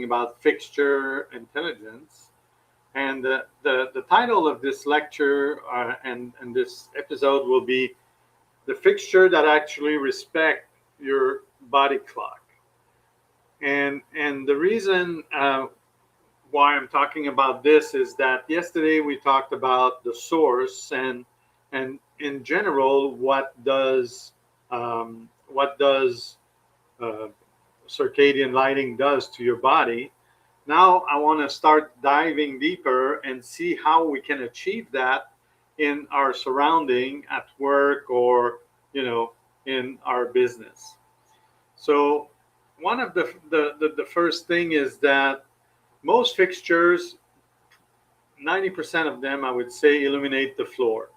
about fixture intelligence. And the title of this lecture and this episode will be the fixture that actually respect your body clock. And the reason why I'm talking about this is that yesterday we talked about the source and in general what does uh, circadian lighting does to your body. Now I want to start diving deeper and see how we can achieve that in our surrounding at work or in our business. So one of the first thing is that most fixtures, 90% of them, I would say, illuminate the floor.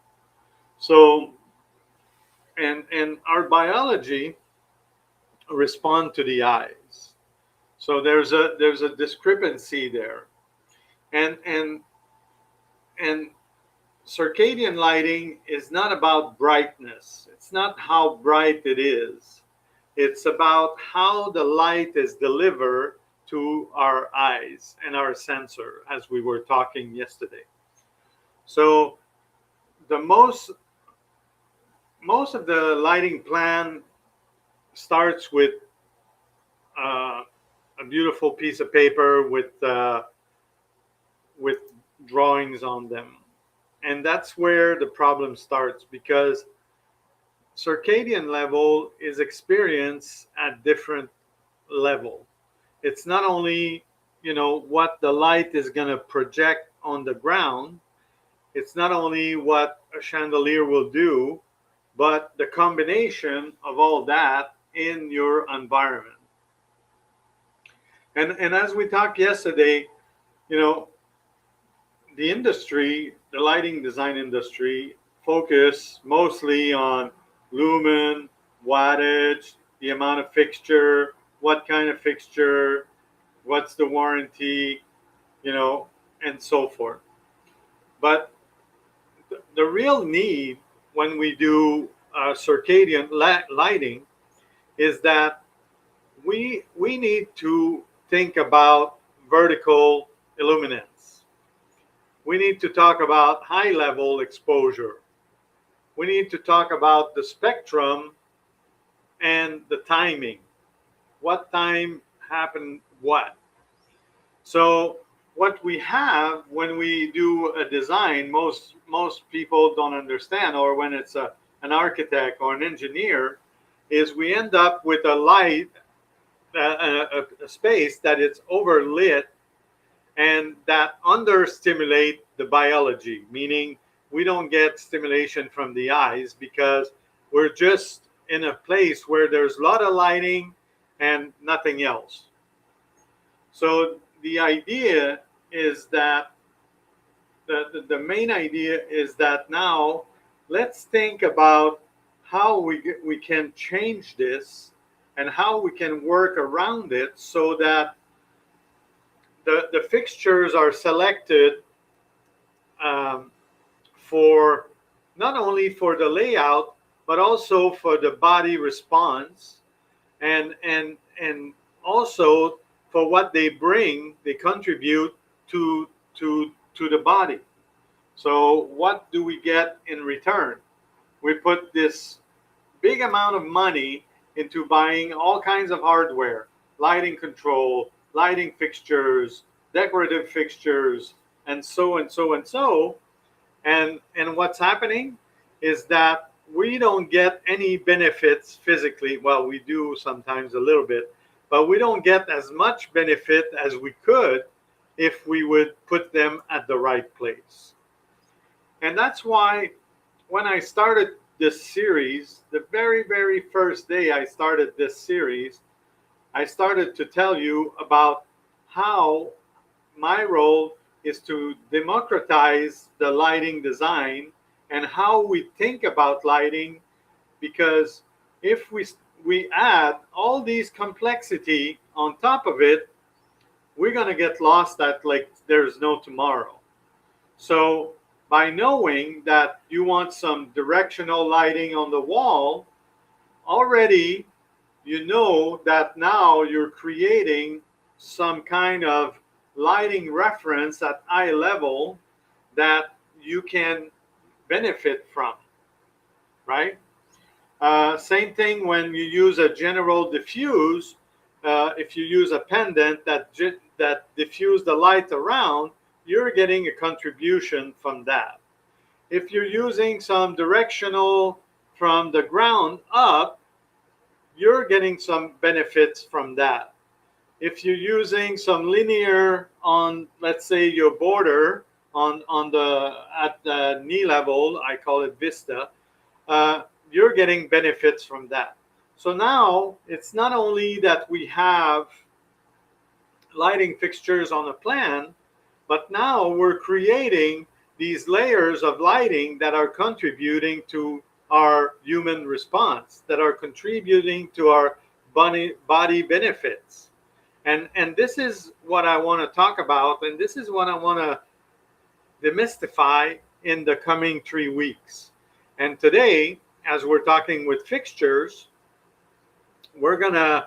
So and our biology respond to the eyes. So there's a discrepancy there. And and and circadian lighting is not about brightness. It's not how bright it is. It's about how the light is delivered to our eyes and our sensor, as we were talking yesterday. So the most of the lighting plan starts with uh, a beautiful piece of paper with drawings on them, and that's where the problem starts because circadian level is experienced at different level. It's not only what the light is going to project on the ground. It's not only what a chandelier will do, but the combination of all that in your environment. And as we talked yesterday, you know, the lighting design industry, focus mostly on lumen, wattage, the amount of fixture, what kind of fixture, what's the warranty, you know, and so forth. But the real need when we do circadian lighting is that we need to think about vertical illuminance. We need to talk about high level exposure. We need to talk about the spectrum and the timing. What time happened what? So what we have when we do a design, most people don't understand, or when it's an architect or an engineer, is we end up with a light, a space that is overlit and that understimulate the biology, meaning we don't get stimulation from the eyes because we're just in a place where there's a lot of lighting and nothing else. So the idea is that the main idea is that now let's think about how we can change this and how we can work around it so that the fixtures are selected um, for not only for the layout but also for the body response and also for what they bring, they contribute to the body. So what do we get in return? We put this big amount of money into buying all kinds of hardware, lighting control, lighting fixtures, decorative fixtures, and so and so and so. And what's happening is that we don't get any benefits physically. Well, we do sometimes a little bit, but we don't get as much benefit as we could if we would put them at the right place. And that's why when I started this series, the very, very first day I started this series, I started to tell you about how my role is to democratize the lighting design and how we think about lighting, because if we add all these complexity on top of it, we're going to get lost at like there's no tomorrow. So by knowing that you want some directional lighting on the wall, already you know that now you're creating some kind of lighting reference at eye level that you can benefit from, right? Same thing when you use a general diffuse. If you use a pendant that diffuse the light around, you're getting a contribution from that. If you're using some directional from the ground up, you're getting some benefits from that. If you're using some linear on, let's say, your border on the at the knee level, I call it vista, you're getting benefits from that. So now it's not only that we have lighting fixtures on a plan, but now we're creating these layers of lighting that are contributing to our human response, that are contributing to our body benefits. And this is what I want to talk about, and this is what I want to demystify in the coming 3 weeks. And today, as we're talking with fixtures, we're gonna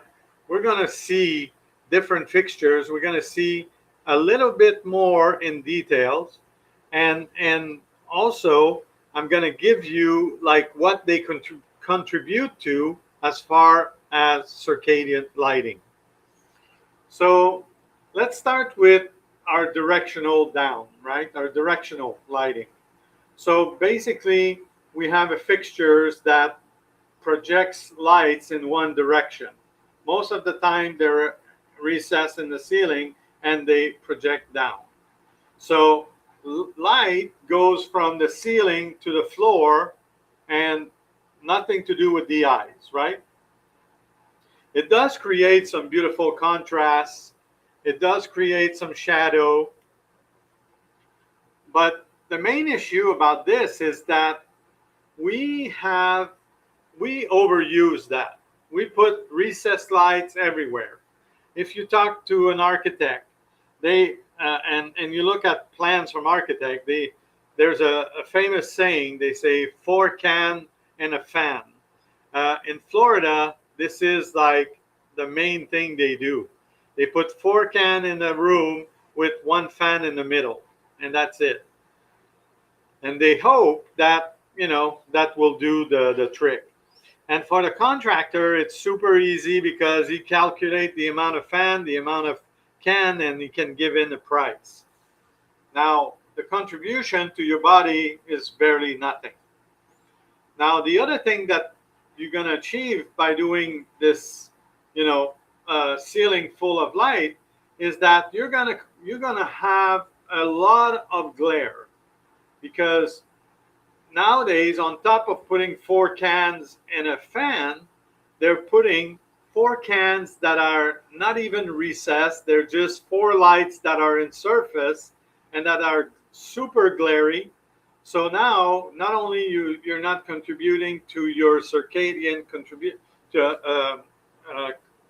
see different fixtures. We're gonna see a little bit more in details, and also I'm gonna give you like what they contribute to as far as circadian lighting. So let's start with our directional down, right? Our directional lighting. So basically, we have a fixtures that projects lights in one direction. Most of the time, they're recessed in the ceiling and they project down. So light goes from the ceiling to the floor and nothing to do with the eyes, right? It does create some beautiful contrasts. It does create some shadow. But the main issue about this is that we overuse that. We put recessed lights everywhere. If you talk to an architect, they and you look at plans from architect, there's a famous saying. They say 4 can and a fan. In Florida, this is like the main thing they do. They put 4 can in a room with 1 fan in the middle, and that's it. And they hope that, you know, that will do the trick. And for the contractor, it's super easy because he calculates the amount of fan, the amount of can, and he can give in the price. Now, the contribution to your body is barely nothing. Now, the other thing that you're going to achieve by doing this, you know, ceiling full of light is that you're gonna have a lot of glare, because nowadays, on top of putting 4 cans and a fan, they're putting 4 cans that are not even recessed. They're just 4 lights that are in surface and that are super glary. So now, not only you're not contributing to your circadian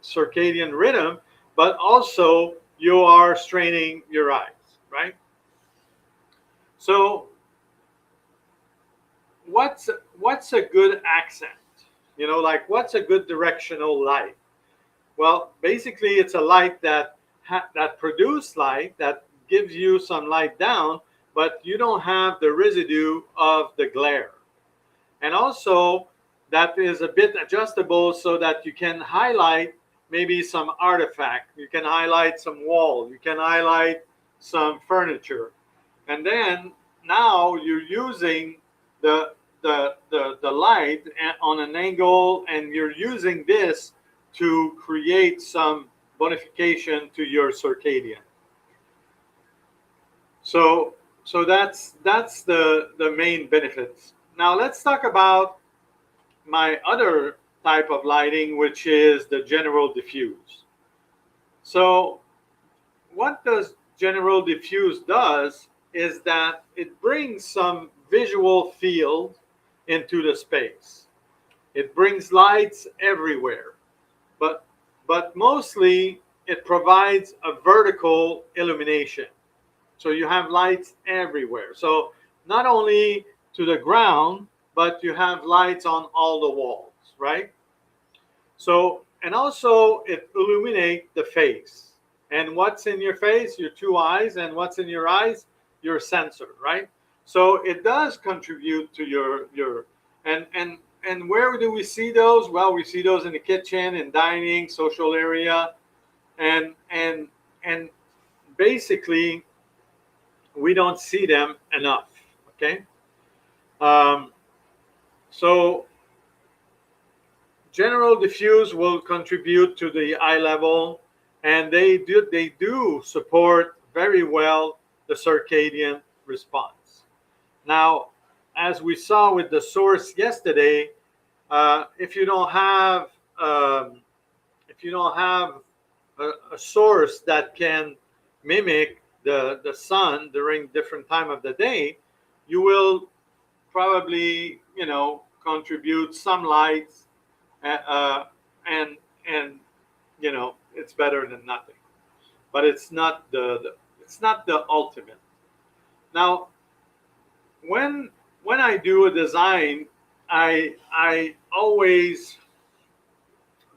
circadian rhythm, but also you are straining your eyes, right? So what's a good accent? You know, like what's a good directional light? Well, basically, it's a light that produces light, that gives you some light down, but you don't have the residue of the glare. And also, that is a bit adjustable so that you can highlight maybe some artifact. You can highlight some wall. You can highlight some furniture. And then now you're using the light on an angle, and you're using this to create some bonification to your circadian. So that's the main benefits. Now let's talk about my other type of lighting, which is the general diffuse. So what does general diffuse does is that it brings some visual field into the space. It brings lights everywhere, but mostly it provides a vertical illumination. So you have lights everywhere. So not only to the ground, but you have lights on all the walls, right? So, and also it illuminates the face. And what's in your face? Your two eyes. And what's in your eyes? Your sensor, right? So it does contribute to your and where do we see those? Well, we see those in the kitchen, in dining, social area, and basically we don't see them enough. Okay, um, so general diffuse will contribute to the eye level, and they do support very well the circadian response. Now, as we saw with the source yesterday, if you don't have um, if you don't have a source that can mimic the sun during different time of the day, you will probably contribute some lights, uh, and it's better than nothing. But it's not the ultimate. Now, when I do a design, I always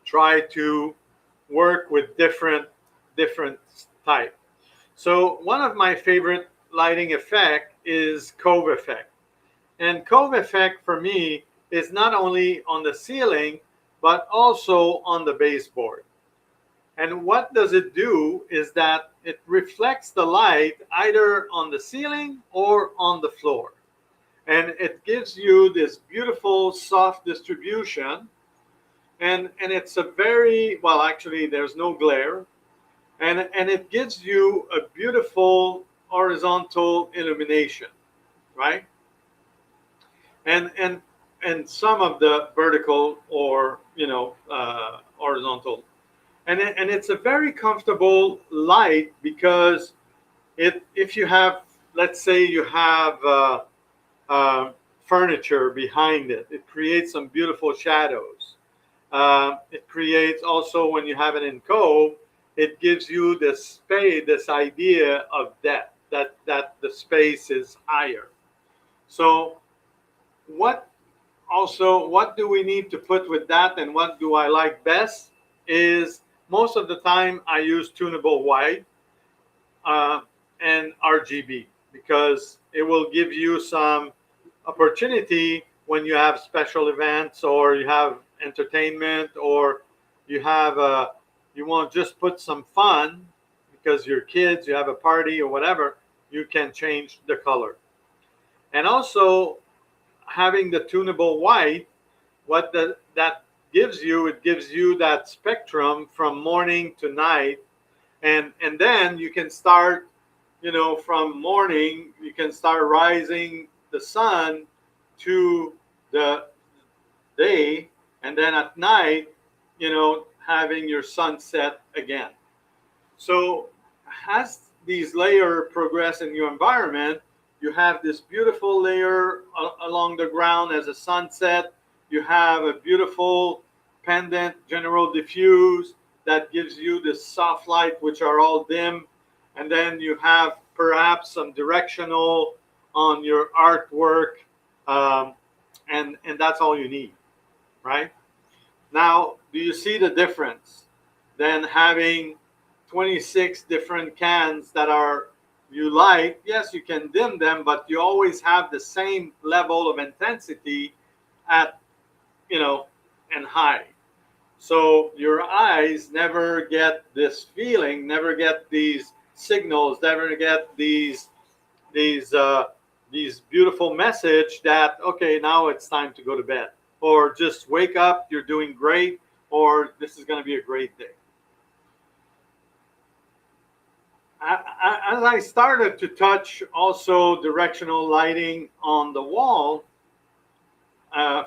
try to work with different type. So one of my favorite lighting effect is cove effect. And cove effect for me is not only on the ceiling but also on the baseboard. And what does it do is that it reflects the light either on the ceiling or on the floor. And it gives you this beautiful soft distribution, and it's a very well, actually there's no glare, and it gives you a beautiful horizontal illumination, right? And some of the vertical or horizontal, and it's a very comfortable light because if you have, let's say you have furniture behind it, it creates some beautiful shadows. It creates also, when you have it in cove, it gives you this space, this idea of depth, that the space is higher. So what what do we need to put with that, and what do I like best is most of the time I use tunable white uh, and RGB, because it will give you some opportunity when you have special events or you have entertainment, or you have you want to just put some fun because your kids, you have a party or whatever, you can change the color. And also, having the tunable white, that gives you, it gives you that spectrum from morning to night, and then you can start, from morning you can start rising the sun to the day, and then at night, having your sunset again. So as these layers progress in your environment, you have this beautiful layer along the ground as a sunset. You have a beautiful pendant general diffuse that gives you this soft light, which are all dim. And then you have perhaps some directional on your artwork, um, and that's all you need, right? Now, do you see the difference? Then having 26 different cans that are you light, yes, you can dim them, but you always have the same level of intensity at, and high. So your eyes never get this feeling, never get these signals, never get these uh, these beautiful message that, okay, now it's time to go to bed, or just wake up, you're doing great, or this is going to be a great day. As I started to touch also directional lighting on the wall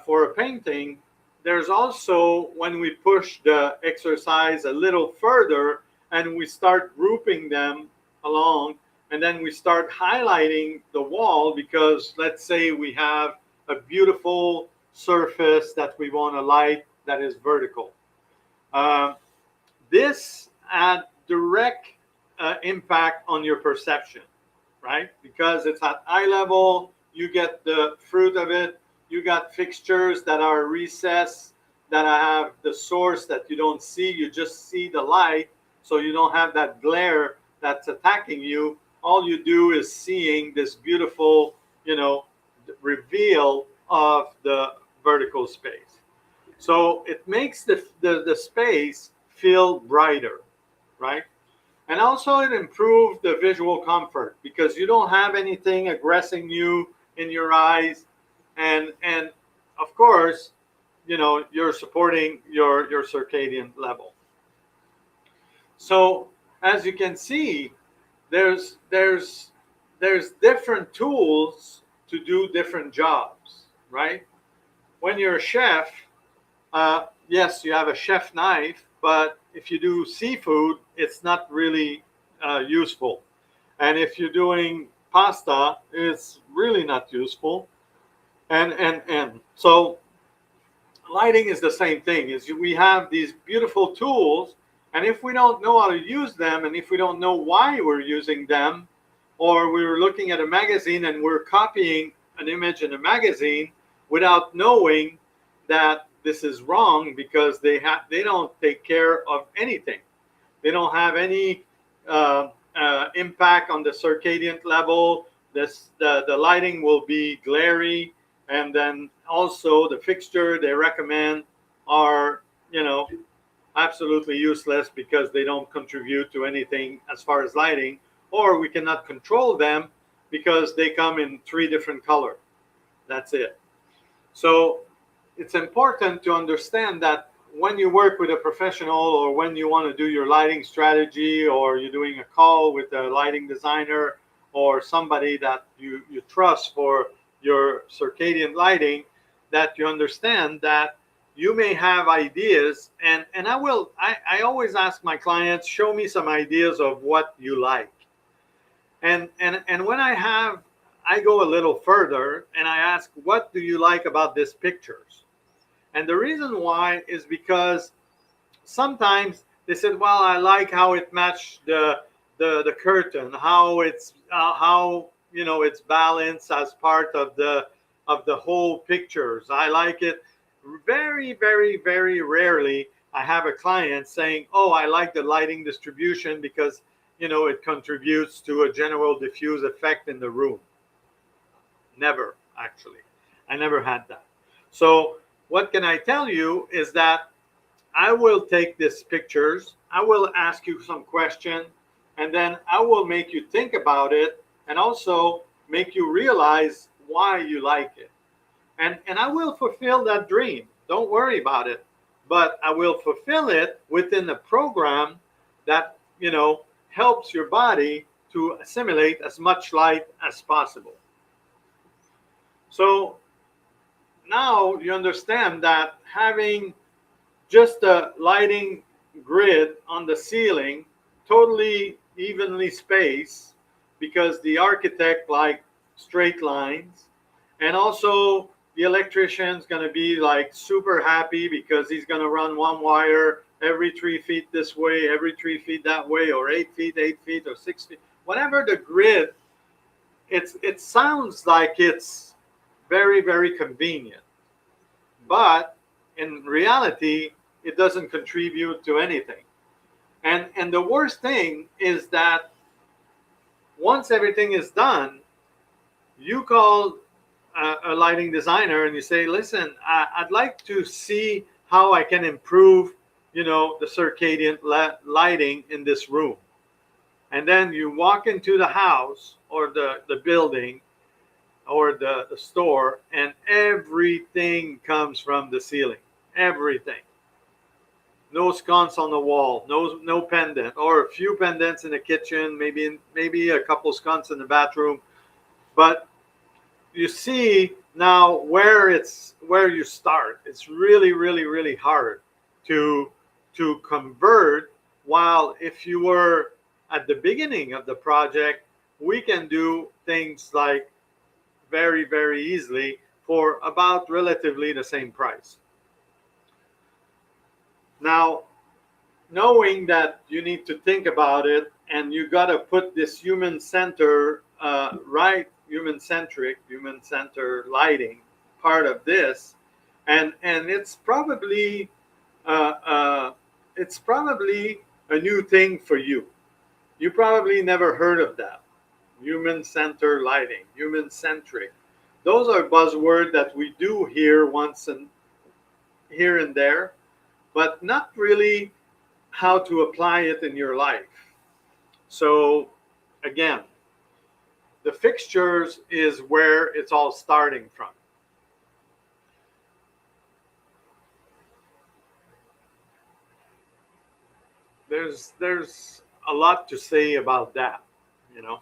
for a painting, there's also, when we push the exercise a little further and we start grouping them along, and then we start highlighting the wall, because let's say we have a beautiful surface that we want to light that is vertical. Uh, this had direct impact on your perception, right? Because it's at eye level, you get the fruit of it. You got fixtures that are recessed, that have the source that you don't see. You just see the light. so you don't have that glare that's attacking you. All you do is seeing this beautiful, reveal of the vertical space. So it makes the space feel brighter, right? And also it improves the visual comfort because you don't have anything aggressing you in your eyes. And of course, you're supporting your circadian level. So as you can see, there's there's there's different tools to do different jobs, right? When you're a chef, yes, you have a chef knife, but if you do seafood, it's not really useful. And if you're doing pasta, it's really not useful. And so lighting is the same thing. Is we have these beautiful tools, and if we don't know how to use them, and if we don't know why we're using them, or we're looking at a magazine and we're copying an image in a magazine without knowing that this is wrong because they don't take care of anything. They don't have any impact on the circadian level. The lighting will be glary, and then also the fixture they recommend are absolutely useless because they don't contribute to anything as far as lighting, or we cannot control them because they come in 3 different colors. That's it. So it's important to understand that when you work with a professional, or when you want to do your lighting strategy, or you're doing a call with a lighting designer or somebody that you trust for your circadian lighting, that you understand that you may have ideas. And I always ask my clients, show me some ideas of what you like. And when I go a little further and I ask, what do you like about these pictures? And the reason why is because sometimes they said, well, I like how it matched the curtain, how it's balanced as part of the whole pictures. I like it. Very, very, very rarely I have a client saying, oh, I like the lighting distribution because it contributes to a general diffuse effect in the room. Never, actually. I never had that. So what can I tell you is that I will take these pictures, I will ask you some questions, and then I will make you think about it, and also make you realize why you like it. And I will fulfill that dream. Don't worry about it. But I will fulfill it within a program that, helps your body to assimilate as much light as possible. So now you understand that having just a lighting grid on the ceiling, totally evenly spaced, because the architect like straight lines, and also the electrician's going to be like super happy because he's going to run one wire every 3 feet this way, every 3 feet that way, or 8 feet, 8 feet, or 6 feet, whatever the grid. It sounds like it's very, very convenient, but in reality, it doesn't contribute to anything. And the worst thing is that once everything is done, you call a lighting designer and you say, listen, I'd like to see how I can improve, the circadian lighting in this room. And then you walk into the house or the building or the store, and everything comes from the ceiling. Everything. No sconce on the wall, no pendant, or a few pendants in the kitchen, maybe a couple sconces in the bathroom. But you see now where you start. It's really, really, really hard to convert. While if you were at the beginning of the project, we can do things like very, very easily for about relatively the same price. Now, knowing that you need to think about it, and you got to put this human center, right? Human center lighting part of this, and it's probably a new thing for you. You probably never heard of that. Human-centered lighting, human-centric. Those are buzzwords that we do hear once and here and there, but not really how to apply it in your life. So again, the fixtures is where it's all starting from. There's a lot to say about that, you know.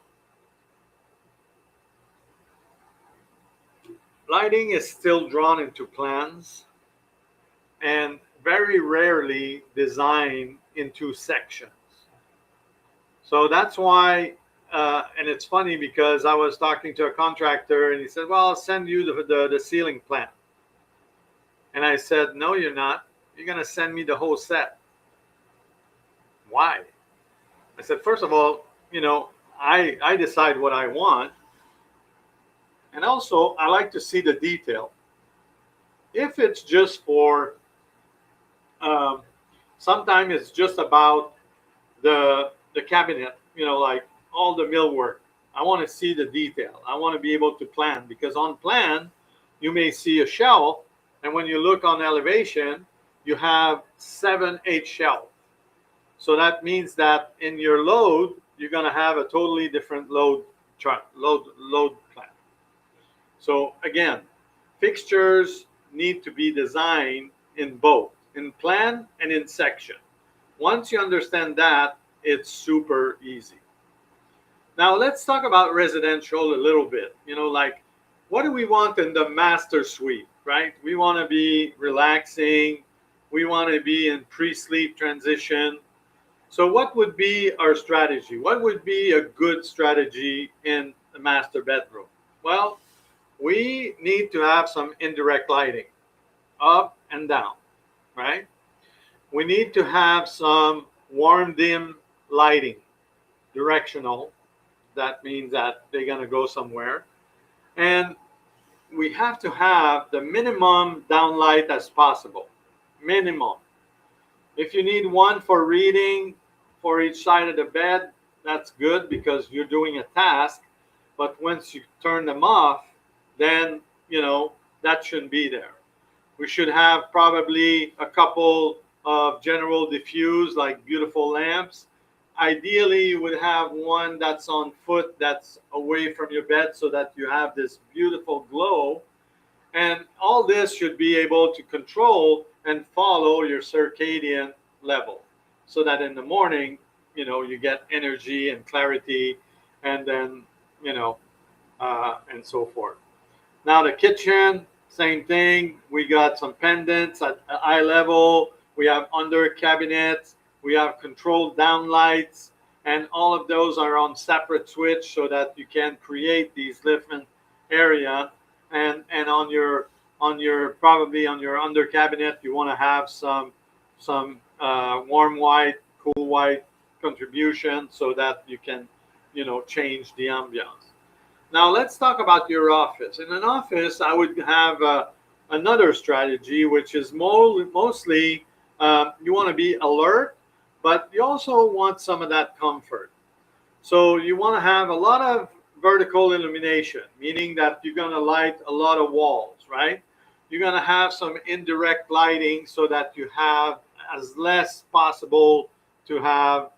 Lighting is still drawn into plans and very rarely designed into sections. So that's why, and it's funny because I was talking to a contractor and he said, well, I'll send you the ceiling plan. And I said, no, you're not. You're going to send me the whole set. Why? I said, first of all, you know, I decide what I want. And also, I like to see the detail. If it's just for, sometimes it's just about the cabinet, you know, like all the millwork. I want to see the detail. I want to be able to plan, because on plan, you may see a shelf, and when you look on elevation, you have 7, 8 shelves. So that means that in your load, you're going to have a totally different load chart, load plan. So again, fixtures need to be designed in both, in plan and in section. Once you understand that, it's super easy. Now let's talk about residential a little bit. You know, like, what do we want in the master suite, right? We want to be relaxing. We want to be in pre-sleep transition. So what would be our strategy? What would be a good strategy in the master bedroom? Well, we need to have some indirect lighting, up and down, right? We need to have some warm dim lighting, directional. That means that they're going to go somewhere. And we have to have the minimum downlight as possible. Minimum. If you need one for reading for each side of the bed, that's good because you're doing a task. But once you turn them off, then, you know, that shouldn't be there. We should have probably a couple of general diffuse, like beautiful lamps. Ideally, you would have one that's on foot, that's away from your bed, so that you have this beautiful glow. And all this should be able to control and follow your circadian level, so that in the morning, you know, you get energy and clarity, and then, you know, and so forth. Now the kitchen, same thing. We got some pendants at eye level. We have under cabinets. We have controlled downlights, and all of those are on separate switch so that you can create these different area. And on your probably on your under cabinet, you want to have some warm white, cool white contribution so that you can, you know, change the ambiance. Now let's talk about your office. In an office, I would have another strategy, which is mostly you want to be alert, but you also want some of that comfort. So you want to have a lot of vertical illumination, meaning that you're going to light a lot of walls, right? You're going to have some indirect lighting so that you have as less possible to have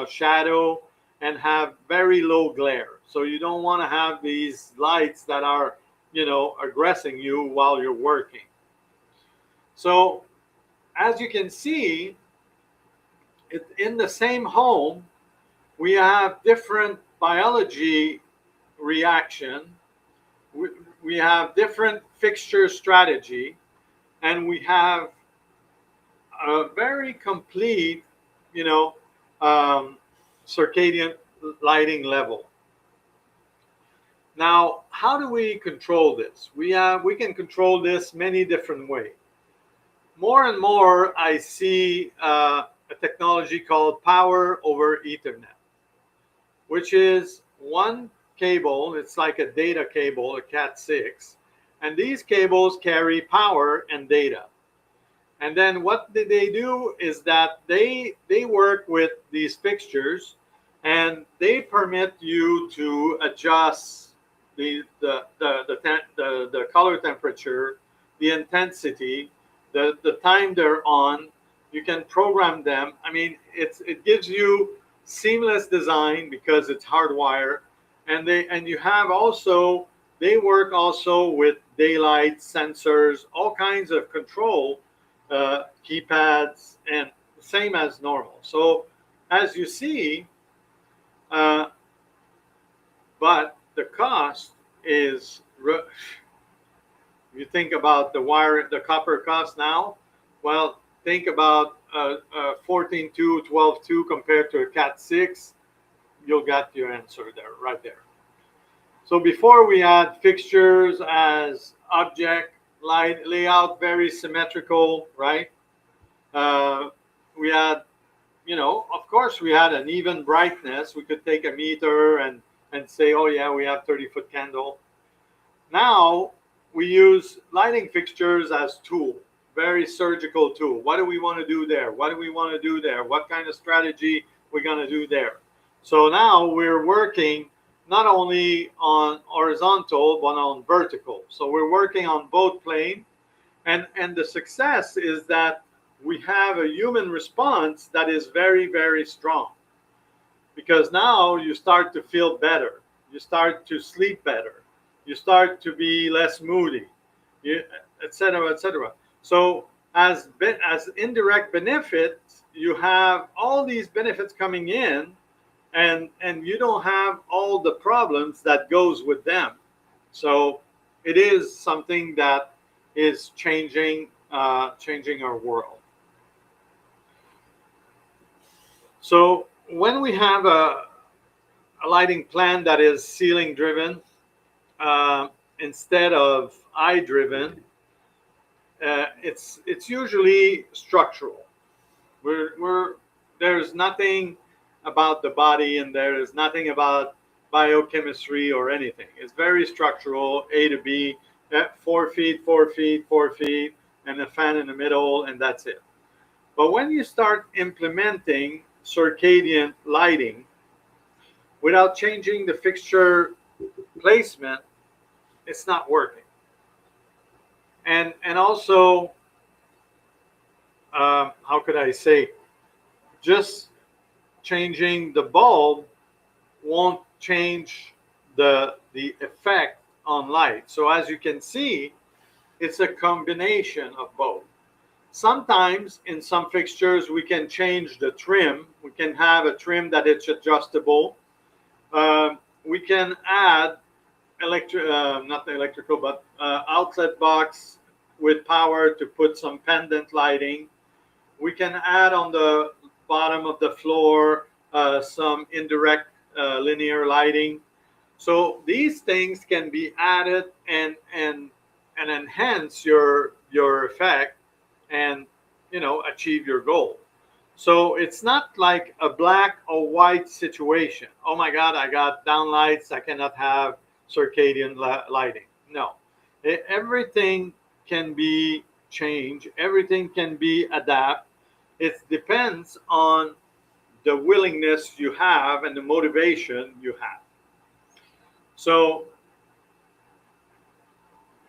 shadow and have very low glare. So you don't want to have these lights that are, you know, aggressing you while you're working. So as you can see, in the same home, we have different biology reaction. We have different fixture strategy, and we have a very complete, you know, circadian lighting level. Now, how do we control this? We can control this many different ways. More and more, I see a technology called Power over Ethernet, which is one cable. It's like a data cable, a Cat6, and these cables carry power and data. And then what they do is that they work with these fixtures, and they permit you to adjust the color temperature, the intensity, the time they're on. You can program them. I mean, it gives you seamless design because it's hardwired, and you have also, they work also with daylight sensors, all kinds of control, keypads, and same as normal. So as you see, uh, but the cost is, you think about the wire, the copper cost now. Well, think about 14.2, 12.2 compared to a Cat 6. You'll get your answer there, right there. So before we had fixtures as object light layout, very symmetrical, right? Uh, we had, of course, we had an even brightness. We could take a meter and say, oh yeah, we have 30-foot candle. Now we use lighting fixtures as tool, very surgical tool. What do we want to do there? What do we want to do there? What kind of strategy we're going to do there? So now we're working not only on horizontal, but on vertical. So we're working on both plane. And the success is that we have a human response that is very, very strong. Because now you start to feel better. You start to sleep better. You start to be less moody, et cetera, et cetera. So as indirect benefits, you have all these benefits coming in, and you don't have all the problems that goes with them. So it is something that is changing our world. So when we have a lighting plan that is ceiling driven, instead of eye driven, it's usually structural. There's nothing about the body, and there is nothing about biochemistry or anything. It's very structural, A to B, 4 feet, 4 feet, 4 feet, and a fan in the middle, and that's it. But when you start implementing circadian lighting without changing the fixture placement, it's not working. And also, how could I say, just changing the bulb won't change the effect on light. So as you can see, it's a combination of both. Sometimes in some fixtures we can change the trim. We can have a trim that it's adjustable. We can add not electrical, but outlet box with power to put some pendant lighting. We can add on the bottom of the floor some indirect linear lighting. So these things can be added and enhance your effect, and achieve your goal. So it's not like a black or white situation. Oh my God, I got downlights, I cannot have circadian lighting. No, everything can be changed, everything can be adapted. It depends on the willingness you have and the motivation you have. So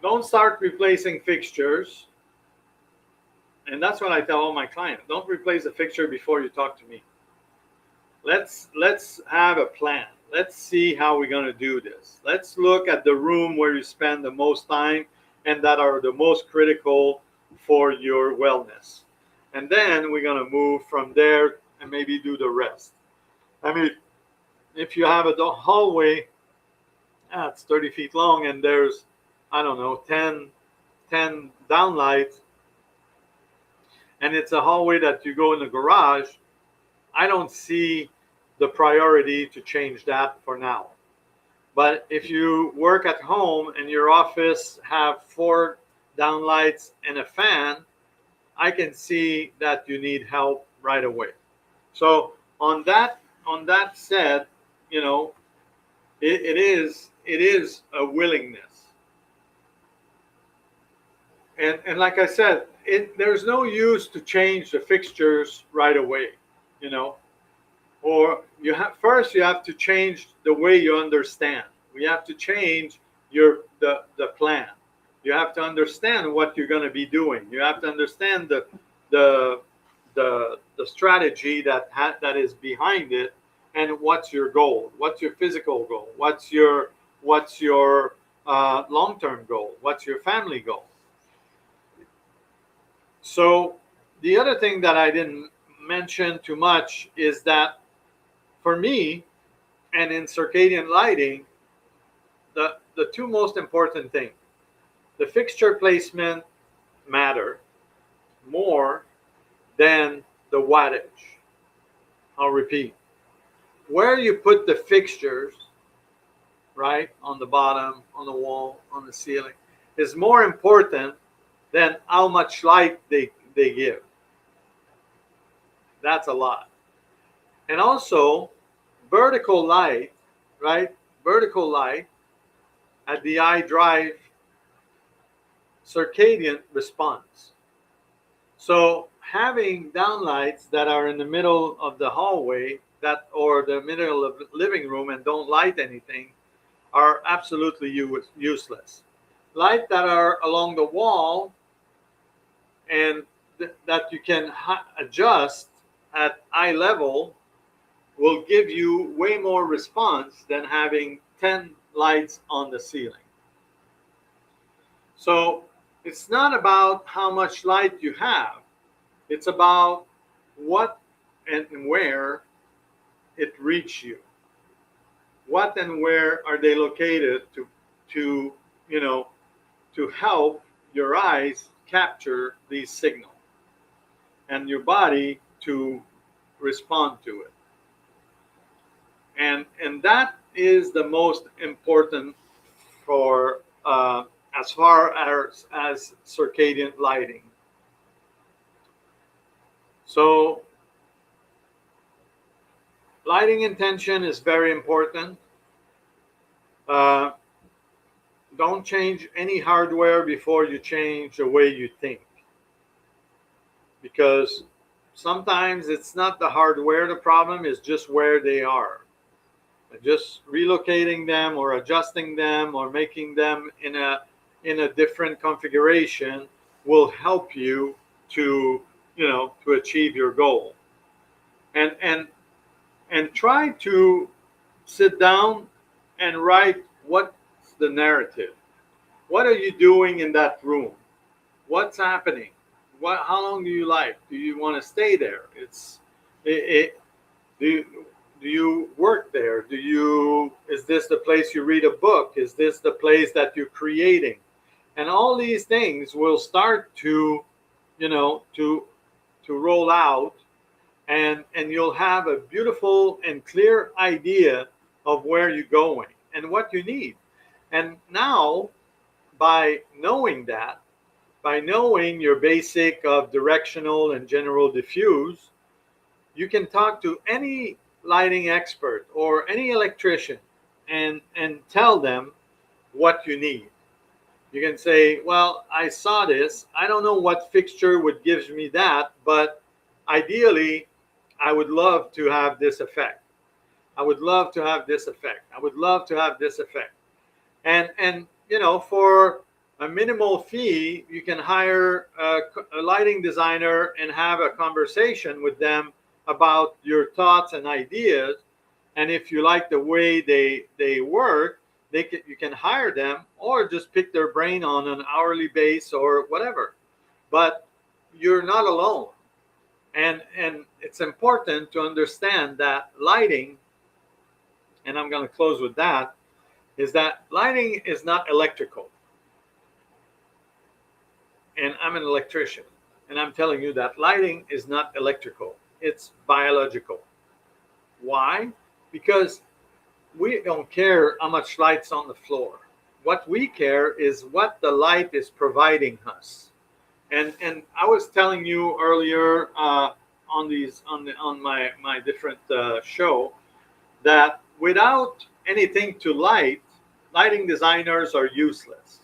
don't start replacing fixtures. And that's what I tell all my clients. Don't replace a fixture before you talk to me. Let's have a plan. Let's see how we're going to do this. Let's look at the room where you spend the most time and that are the most critical for your wellness. And then we're going to move from there and maybe do the rest. I mean, if you have a hallway that's 30 feet long and there's, I don't know, 10 downlights, and it's a hallway that you go in the garage, I don't see the priority to change that for now. But if you work at home and your office have 4 downlights and a fan, I can see that you need help right away. So on that said, it is a willingness. And like I said, there's no use to change the fixtures right away, you know. Or you have to change the way you understand. We have to change the plan. You have to understand what you're going to be doing. You have to understand the the strategy that is behind it, and what's your goal, what's your physical goal, what's your long-term goal, what's your family goal. So the other thing that I didn't mention too much is that for me, and in circadian lighting, the two most important things, the fixture placement matter more than the wattage. I'll repeat. Where you put the fixtures, right, on the bottom, on the wall, on the ceiling, is more important than how much light they give. That's a lot. And also, vertical light, right? Vertical light at the eye drive circadian response. So having downlights that are in the middle of the hallway that or the middle of the living room and don't light anything are absolutely useless. Light that are along the wall and that you can adjust at eye level will give you way more response than having 10 lights on the ceiling. So it's not about how much light you have. It's about what and where it reaches you. What and where are they located to you know to help your eyes capture these signals and your body to respond to it. And that is the most important for as far as circadian lighting. So lighting intention is very important. Don't change any hardware before you change the way you think, because sometimes it's not the hardware the problem, is just where they are. Just relocating them or adjusting them or making them in a different configuration will help you to to achieve your goal. And try to sit down and write what's the narrative. What are you doing in that room? What's happening? How long do you like? Do you want to stay there? Do you work there? Is this the place you read a book? Is this the place that you're creating? And all these things will start to roll out, and you'll have a beautiful and clear idea of where you're going and what you need. And now, by knowing that, by knowing your basic of directional and general diffuse, you can talk to any lighting expert or any electrician and tell them what you need. You can say, well, I saw this. I don't know what fixture would give me that, but ideally, I would love to have this effect. I would love to have this effect. I would love to have this effect. And for a minimal fee, you can hire a lighting designer and have a conversation with them about your thoughts and ideas. And if you like the way they work, you can hire them or just pick their brain on an hourly base or whatever. But you're not alone. And it's important to understand that lighting, and I'm going to close with that, is that lighting is not electrical. And I'm an electrician, and I'm telling you that lighting is not electrical. It's biological. Why? Because we don't care how much light's on the floor. What we care is what the light is providing us. And I was telling you earlier on my different show that without anything to lighting designers are useless.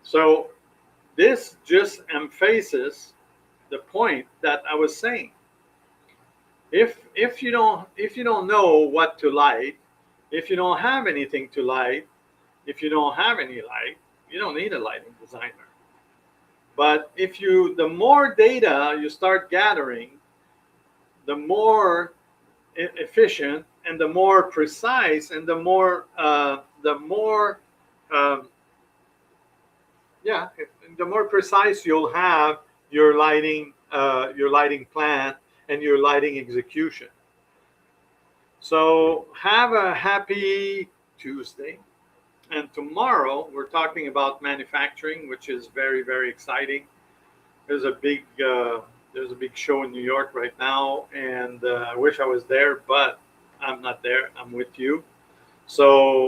So This just emphasizes the point that I was saying. If you don't know what to light, if you don't have anything to light, if you don't have any light, you don't need a lighting designer. But the more data you start gathering, the more efficient and the more precise and um, yeah, the more precise you'll have your lighting plan and your lighting execution. So have a happy Tuesday. And tomorrow we're talking about manufacturing, which is very, very exciting. There's a big there's a big show in New York right now, and I wish I was there, but I'm not there. I'm with you. So